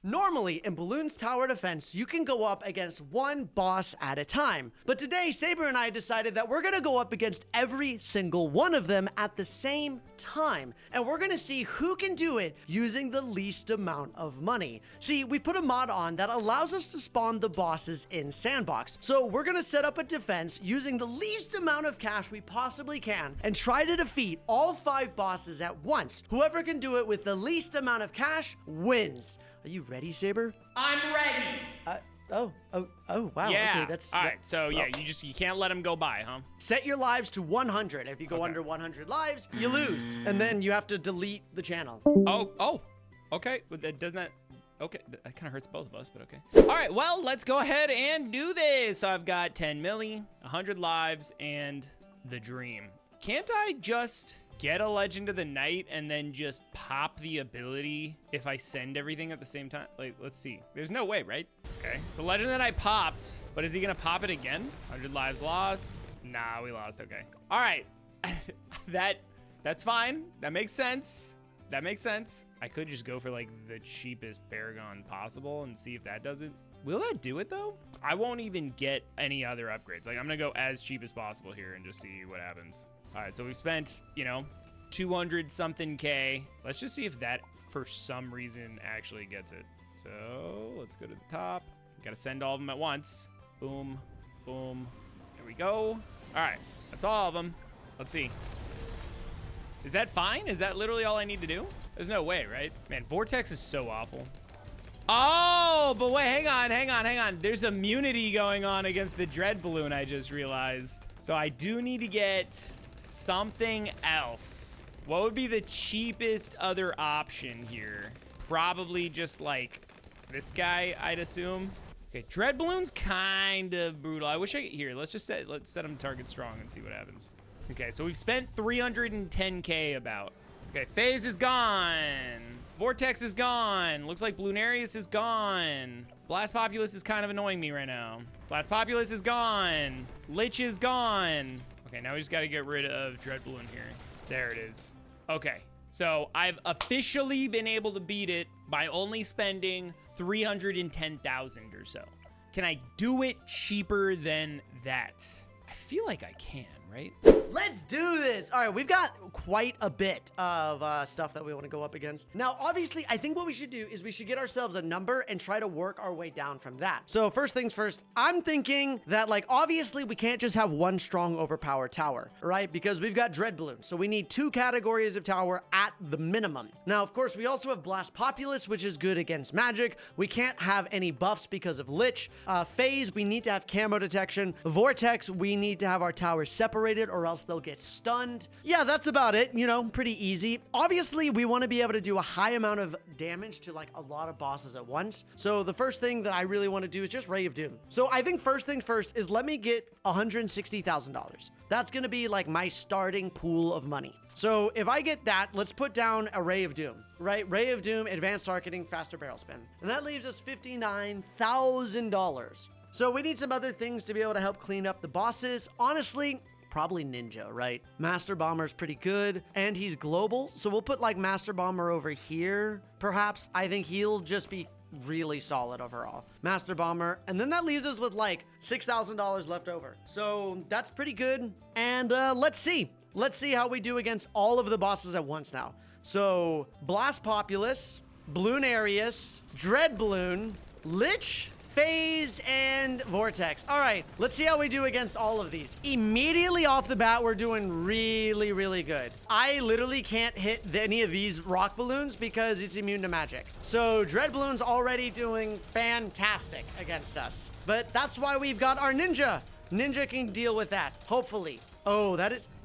Normally, in Bloons Tower Defense, you can go up against one boss at a time. But today, Sabre and I decided that we're gonna go up against every single one of them at the same time. And we're gonna see who can do it using the least amount of money. See, we put a mod on that allows us to spawn the bosses in Sandbox. So we're gonna set up a defense using the least amount of cash we possibly can and try to defeat all 5 bosses at once. Whoever can do it with the least amount of cash wins. Are you ready, Sabre? I'm ready. Oh, wow. Yeah. Okay, that's all right. So yeah, you can't let them go by, huh? Set your lives to 100. If you go under 100 lives, you lose, and then you have to delete the channel. Oh, okay. But that doesn't that. Okay, that kind of hurts both of us, but okay. All right, well, let's go ahead and do this. I've got 10 milli, 100 lives, and the dream. Can't I just get a Legend of the Night and then just pop the ability if I send everything at the same time? Like, let's see. There's no way, right? Okay, so Legend of the Night popped, but is he gonna pop it again? 100 lives lost. Nah, we lost, okay. All right, that's fine. That makes sense. That makes sense. I could just go for like the cheapest Paragon possible and see if that does it. Will that do it though? I won't even get any other upgrades. Like I'm gonna go as cheap as possible here and just see what happens. All right, so we've spent, 200 something K. Let's just see if that for some reason actually gets it. So let's go to the top. Gotta send all of them at once. Boom, boom. There we go. All right, that's all of them. Let's see. Is that fine? Is that literally all I need to do? There's no way, right? Man, Vortex is so awful. Oh, but wait, hang on. There's immunity going on against the Dread Balloon, I just realized. So I do need to get something else. What would be the cheapest other option here? Probably just like this guy, I'd assume. Okay, Dread Balloon's kind of brutal. I wish I could, here, let's set him target strong and see what happens. Okay, so we've spent 310K about. Okay, Phase is gone. Vortex is gone. Looks like Bloonarius is gone. Blast Populace is kind of annoying me right now. Blast Populace is gone. Lich is gone. Okay, now we just got to get rid of Dread Balloon here. There it is. Okay, so I've officially been able to beat it by only spending 310,000 or so. Can I do it cheaper than that? I feel like I can, right? Let's do this. All right, we've got quite a bit of stuff that we want to go up against. Now, obviously, I think what we should do is we should get ourselves a number and try to work our way down from that. So first things first, I'm thinking that, like, obviously we can't just have one strong overpowered tower, right? Because we've got Dread Balloon. So we need 2 categories of tower at the minimum. Now, of course, we also have Blast Populace, which is good against magic. We can't have any buffs because of Lich. Phase, we need to have camo detection. Vortex, we need to have our towers separated or else they'll get stunned. Yeah, that's about it, pretty easy. Obviously, we want to be able to do a high amount of damage to like a lot of bosses at once. So the first thing that I really want to do is just Ray of Doom. So I think first thing first is let me get $160,000. That's going to be like my starting pool of money. So if I get that, let's put down a Ray of Doom, right? Ray of Doom, advanced targeting, faster barrel spin. And that leaves us $59,000. So we need some other things to be able to help clean up the bosses. Honestly, probably Ninja, right? Master Bomber's pretty good, and he's global, so we'll put like Master Bomber over here, perhaps. I think he'll just be really solid overall. Master Bomber, and then that leaves us with like $6,000 left over. So that's pretty good, and let's see. Let's see how we do against all of the bosses at once now. So, Blast Populace, Bloonarius, Dread Balloon, Lich, Phase, and Vortex. All right, let's see how we do against all of these. Immediately off the bat, we're doing really, really good. I literally can't hit any of these rock balloons because it's immune to magic. So Dread Balloon's already doing fantastic against us. But that's why we've got our Ninja. Ninja can deal with that, hopefully. Oh,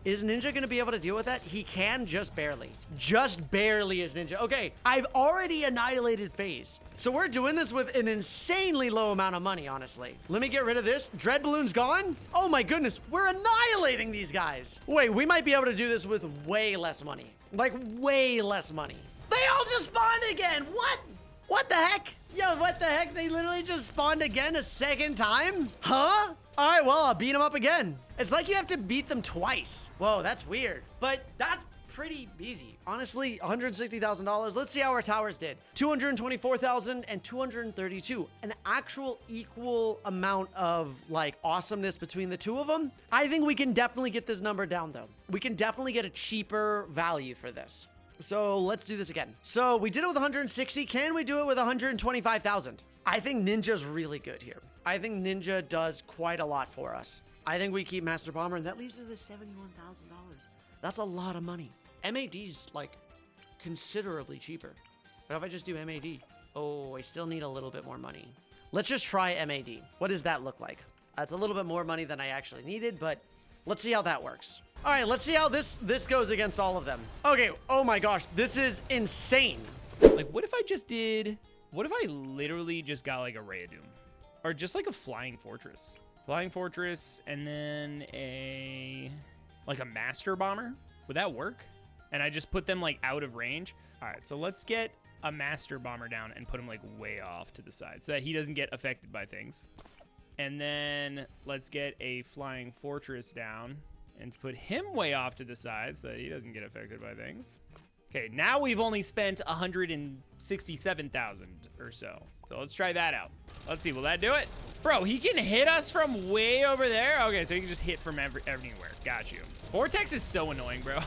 is Ninja gonna be able to deal with that? He can, just barely. Just barely is Ninja. Okay, I've already annihilated Phase. So we're doing this with an insanely low amount of money, honestly. Let me get rid of this. Dread Balloon's gone. Oh my goodness, we're annihilating these guys. Wait, we might be able to do this with way less money. Like, way less money. They all just spawned again. What? What the heck? Yo, what the heck? They literally just spawned again a second time? Huh? All right, well, I'll beat them up again. It's like you have to beat them twice. Whoa, that's weird. But that's pretty easy. Honestly, $160,000. Let's see how our towers did. 224,000 and 232. An actual equal amount of like awesomeness between the two of them. I think we can definitely get this number down though. We can definitely get a cheaper value for this. So let's do this again. So we did it with 160. Can we do it with 125,000? I think Ninja's really good here. I think Ninja does quite a lot for us. I think we keep Master Bomber, and that leaves us with $71,000. That's a lot of money. MAD's like considerably cheaper. What if I just do MAD? Oh, I still need a little bit more money. Let's just try MAD. What does that look like? That's a little bit more money than I actually needed, but let's see how that works. All right, let's see how this goes against all of them. Okay, oh my gosh, this is insane. Like, what if I just did... What if I literally just got like a Ray of Doom? Or just like a Flying Fortress? Flying Fortress and then like a Master Bomber? Would that work? And I just put them like out of range? All right, so let's get a Master Bomber down and put him like way off to the side so that he doesn't get affected by things. And then let's get a Flying Fortress down and put him way off to the side so that he doesn't get affected by things. Okay, now we've only spent 167,000 or so. So let's try that out. Let's see, will that do it? Bro, he can hit us from way over there? Okay, so he can just hit from everywhere. Got you. Vortex is so annoying, bro.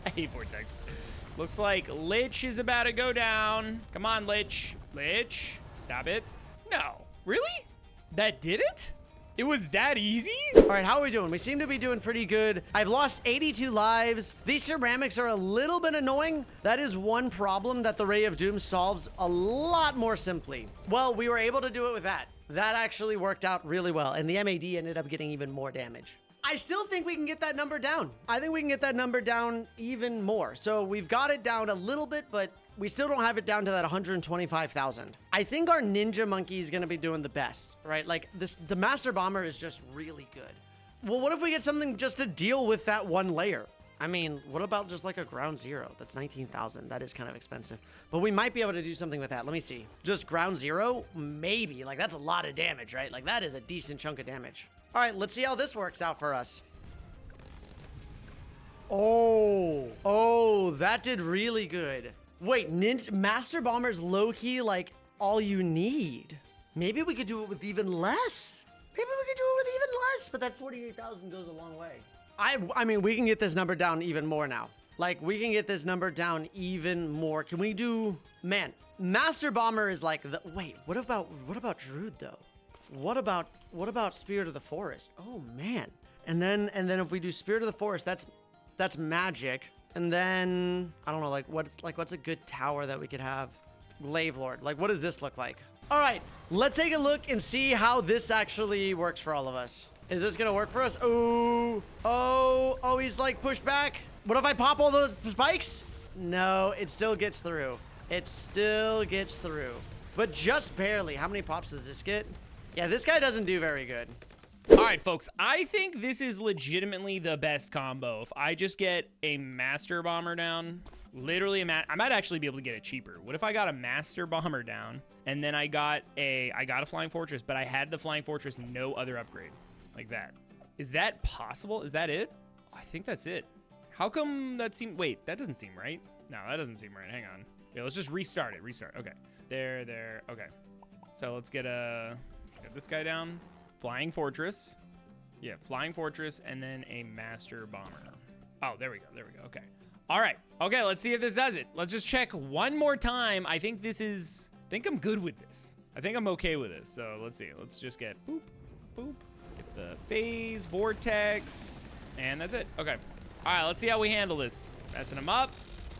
I hate Vortex. Looks like Lich is about to go down. Come on, Lich. Lich, stop it. No, really? That did it? It was that easy? All right, how are we doing? We seem to be doing pretty good. I've lost 82 lives. These ceramics are a little bit annoying. That is one problem that the Ray of Doom solves a lot more simply. Well, we were able to do it with that. That actually worked out really well, and the MAD ended up getting even more damage. I still think we can get that number down. I think we can get that number down even more. So we've got it down a little bit, but we still don't have it down to that 125,000. I think our Ninja Monkey is going to be doing the best, right? Like the Master Bomber is just really good. Well, what if we get something just to deal with that one layer? I mean, what about just like a ground zero? That's 19,000. That is kind of expensive, but we might be able to do something with that. Let me see. Just ground zero? Maybe. Like that's a lot of damage, right? Like that is a decent chunk of damage. All right, let's see how this works out for us. Oh, that did really good. Wait, Master Bomber's low-key like all you need. Maybe we could do it with even less. Maybe we could do it with even less, but that 48,000 goes a long way. I mean, we can get this number down even more now. Like, we can get this number down even more. Can we do... Man, Master Bomber is like the... Wait, what about Druid, though? What about Spirit of the Forest? Oh, man. And then if we do Spirit of the Forest, that's magic. And then, I don't know, what's a good tower that we could have? Glaive Lord. Like, what does this look like? All right, let's take a look and see how this actually works for all of us. Is this gonna work for us? Oh, he's like pushed back. What if I pop all those spikes? No, it still gets through. It still gets through, but just barely. How many pops does this get? Yeah, this guy doesn't do very good. All right, folks, I think this is legitimately the best combo. If I just get a Master Bomber down, literally I might actually be able to get it cheaper. What if I got a Master Bomber down and then I got a Flying Fortress, but I had the Flying Fortress, no other upgrade like that? Is that possible? Is that it? I think that's it. How come that seemed, wait, that doesn't seem right. No, that doesn't seem right. Hang on. Yeah, let's just restart it. Restart. Okay. There. Okay. So let's get this guy down. Flying Fortress. Yeah, Flying Fortress and then a Master Bomber. Oh, there we go. Okay. All right. Okay, let's see if this does it. Let's just check one more time. I think I'm good with this. I think I'm okay with this. So let's see. Let's just get boop, boop. Get the phase, vortex, and that's it. Okay. All right, let's see how we handle this. Messing them up.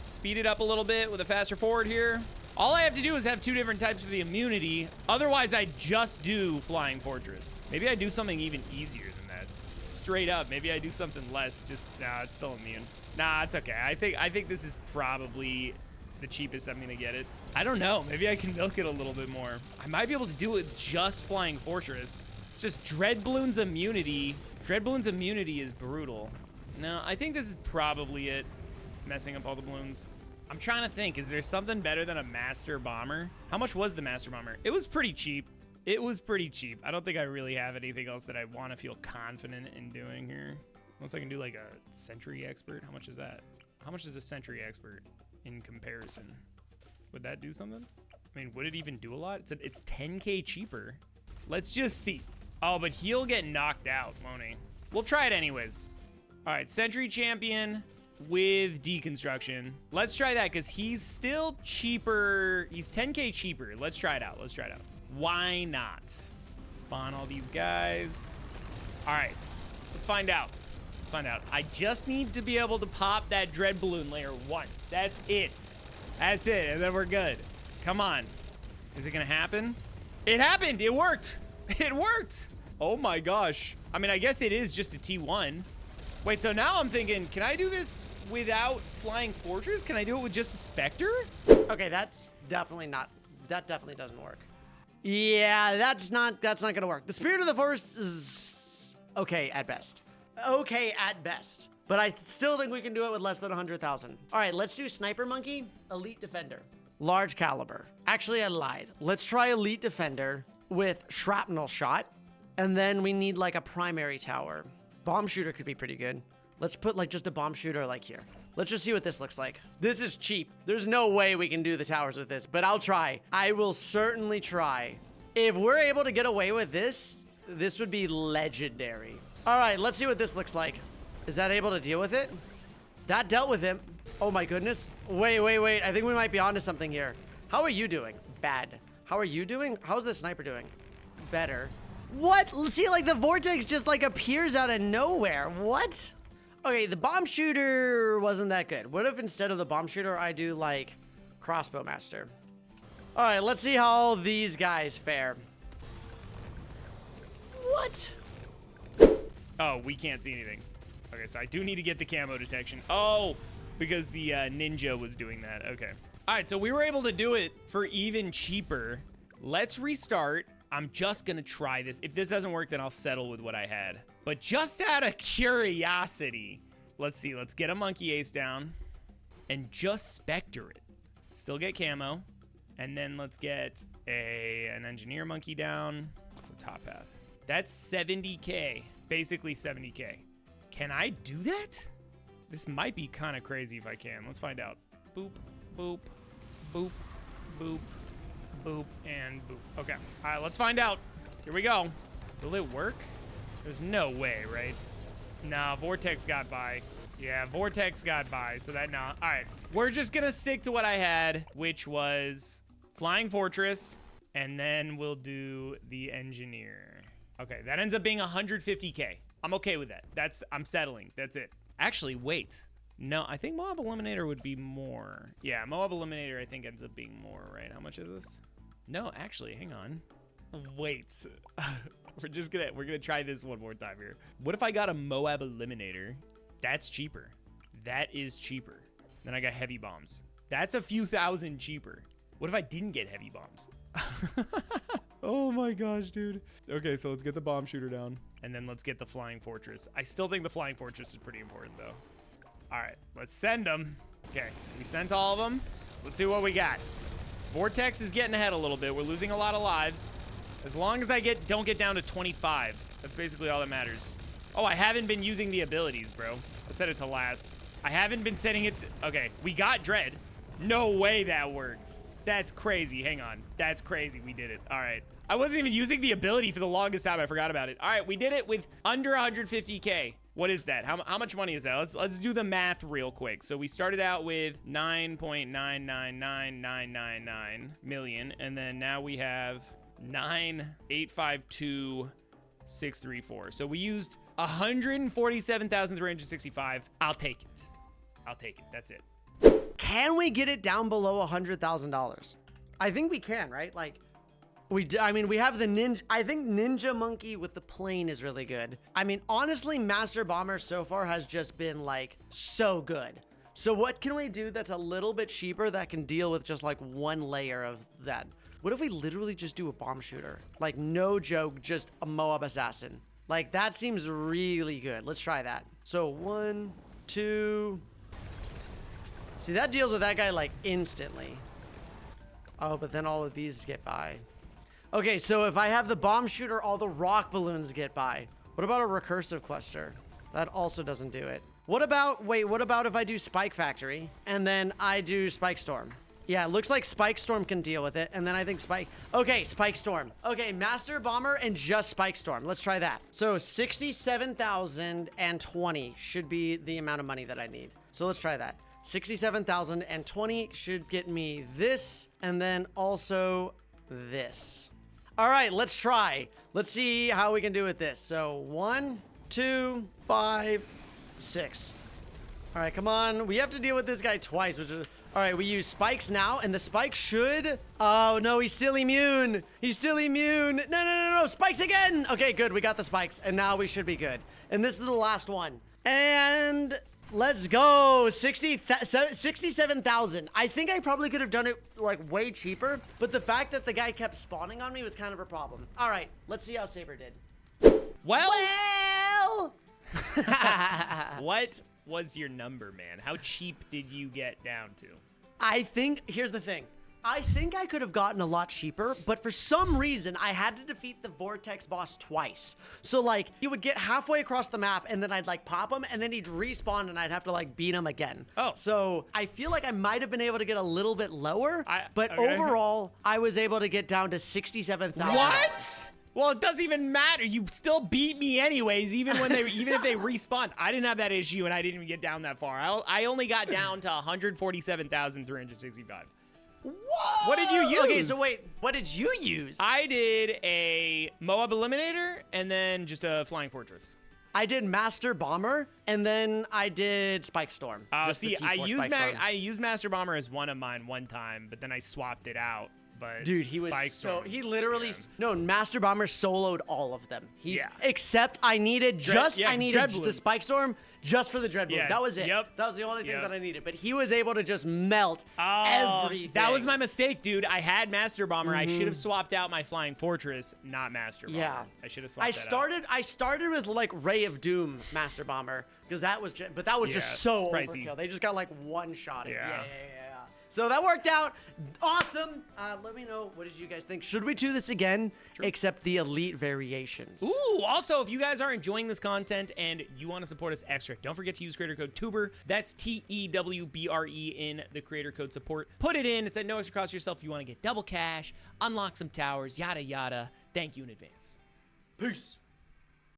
Speed it up a little bit with a faster forward here. All I have to do is have two different types of the immunity. Otherwise, I just do Flying Fortress. Maybe I do something even easier than that. Straight up, maybe I do something less. Nah, it's still immune. Nah, it's okay. I think this is probably the cheapest I'm gonna get it. I don't know. Maybe I can milk it a little bit more. I might be able to do it with just Flying Fortress. It's just Dread Bloons immunity. Dread Bloons immunity is brutal. No, I think this is probably it. Messing up all the balloons. I'm trying to think, is there something better than a Master Bomber? How much was the Master Bomber? It was pretty cheap. It was pretty cheap. I don't think I really have anything else that I want to feel confident in doing here. Unless I can do like a Sentry Expert. How much is that? How much is a sentry expert in comparison? Would that do something? I mean, would it even do a lot? It's 10K cheaper. Let's just see. Oh, but he'll get knocked out, won't he? We'll try it anyways. All right, sentry champion with deconstruction. Let's try that because he's still cheaper. He's 10K cheaper. Let's try it out. Let's try it out. Why not? Spawn all these guys. All right, let's find out. Let's find out. I just need to be able to pop that dread balloon layer once. That's it. That's it, and then we're good. Come on. Is it gonna happen? It happened. It worked. It worked. Oh my gosh. I mean, I guess it is just a T1. Wait, so now I'm thinking, can I do this without Flying Fortress? Can I do it with just a Spectre? Okay, that's definitely not, that definitely doesn't work. Yeah, that's not gonna work. The Spirit of the Forest is okay at best. Okay at best. But I still think we can do it with less than 100,000. All right, let's do Sniper Monkey, Elite Defender. Large caliber. Actually, I lied. Let's try Elite Defender with Shrapnel Shot. And then we need like a primary tower. Bomb Shooter could be pretty good. Let's put like just a Bomb Shooter like here. Let's just see what this looks like. This is cheap. There's no way we can do the towers with this, but I'll try. I will certainly try. If we're able to get away with this, this would be legendary. All right, let's see what this looks like. Is that able to deal with it? That dealt with him. Oh my goodness. Wait. I think we might be onto something here. How are you doing? Bad. How are you doing? How's the sniper doing? Better. What? See, like the vortex just like appears out of nowhere. What? Okay, the bomb shooter wasn't that good. What if instead of the bomb shooter, I do like crossbow master? All right, let's see how these guys fare. What? Oh, we can't see anything. Okay, so I do need to get the camo detection. Oh, because the ninja was doing that. Okay. All right, so we were able to do it for even cheaper. Let's restart. I'm just gonna try this. If this doesn't work, then I'll settle with what I had. But just out of curiosity, let's see. Let's get a monkey ace down and just specter it. Still get camo. And then let's get an engineer monkey down. Top path. That's 70K. Basically 70K. Can I do that? This might be kind of crazy if I can. Let's find out. Boop, boop, boop, boop, boop, and boop. Okay. All right, let's find out. Here we go. Will it work? There's no way, right? Nah, Vortex got by. Yeah, Vortex got by, so that nah. All right, we're just gonna stick to what I had, which was Flying Fortress, and then we'll do the Engineer. Okay, that ends up being 150K. I'm okay with that. I'm settling. That's it. Actually, wait. No, I think Moab Eliminator would be more. Yeah, Moab Eliminator I think ends up being more, right? How much is this? No, actually, hang on. Wait. we're gonna try this one more time here. What if I got a Moab Eliminator? That's cheaper. That is cheaper. Then I got heavy bombs. That's a few thousand cheaper. What if I didn't get heavy bombs? Oh my gosh, dude. Okay, so let's get the bomb shooter down. And then let's get the Flying Fortress. I still think the Flying Fortress is pretty important, though. All right, let's send them. Okay, we sent all of them. Let's see what we got. Vortex is getting ahead a little bit. We're losing a lot of lives. As long as I don't get down to 25. That's basically all that matters. Oh, I haven't been using the abilities, bro. I set it to last. I haven't been setting it to... Okay, we got Dread. No way that worked. That's crazy. Hang on. That's crazy. We did it. All right. I wasn't even using the ability for the longest time. I forgot about it. All right, we did it with under 150K. What is that? How much money is that? Let's do the math real quick. So we started out with 9.999999 million, and then now we have 9,852,634. So we used 147,365. I'll take it. I'll take it. That's it. Can we get it down below $100,000? I think we can, right? Like, I mean, we have the ninja. I think Ninja Monkey with the plane is really good. I mean, honestly, Master Bomber so far has just been like so good. So what can we do that's a little bit cheaper that can deal with just like one layer of that? What if we literally just do a bomb shooter? Like, no joke, just a Moab assassin. Like, that seems really good. Let's try that. So 1, 2. See, that deals with that guy like instantly. Oh, but then all of these get by. Okay, so if I have the bomb shooter, all the rock balloons get by. What about a recursive cluster? That also doesn't do it. What about, wait, what about if I do Spike Factory and then I do Spike Storm? Yeah, it looks like Spike Storm can deal with it. And then I think okay, Spike Storm. Okay, Master Bomber and just Spike Storm. Let's try that. So 67,020 should be the amount of money that I need. So let's try that. 67,020 should get me this and then also this. All right, let's try. Let's see how we can do with this. So 1, 2, 5, 6. All right, come on. We have to deal with this guy twice, which is... All right, we use spikes now, and the spike should... Oh, no, he's still immune. He's still immune. No. Spikes again. Okay, good. We got the spikes, and now we should be good. And this is the last one. And let's go. 67,000. I think I probably could have done it, like, way cheaper, but the fact that the guy kept spawning on me was kind of a problem. All right, let's see how Sabre did. Well... What was your number, man? How cheap did you get down to? I think, here's the thing. I think I could have gotten a lot cheaper, but for some reason, I had to defeat the Vortex boss twice. So, like, he would get halfway across the map, and then I'd, like, pop him, and then he'd respawn, and I'd have to, like, beat him again. Oh. So, I feel like I might have been able to get a little bit lower, but okay. Overall, I was able to get down to 67,000. What? Well, it doesn't even matter. You still beat me anyways, even when even if they respawn. I didn't have that issue, and I didn't even get down that far. I only got down to 147,365. Whoa! What did you use? Okay, so wait, what did you use? I did a Moab Eliminator and then just a Flying Fortress. I did Master Bomber, and then I did Spike Storm. See, I used Master Bomber as one of mine one time, but then I swapped it out. But dude, he was he literally Master Bomber soloed all of them. Except I needed the Spike Storm just for the Dread Bloon. That was it. Yep. That was the only thing that I needed. But he was able to just melt everything. That was my mistake, dude. I had Master Bomber. I should have swapped out my Flying Fortress, not Master Bomber. Yeah. I should have swapped I started with like Ray of Doom Master Bomber because that was just so overkill. They just got like one shot. Yeah. So that worked out. Awesome. Let me know, what did you guys think? Should we do this again, except the elite variations? Ooh, also, if you guys are enjoying this content and you want to support us extra, don't forget to use creator code Tewbre. That's Tewbre in the creator code support. Put it in. It's at no extra cost to yourself if you want to get double cash, unlock some towers, yada, yada. Thank you in advance. Peace.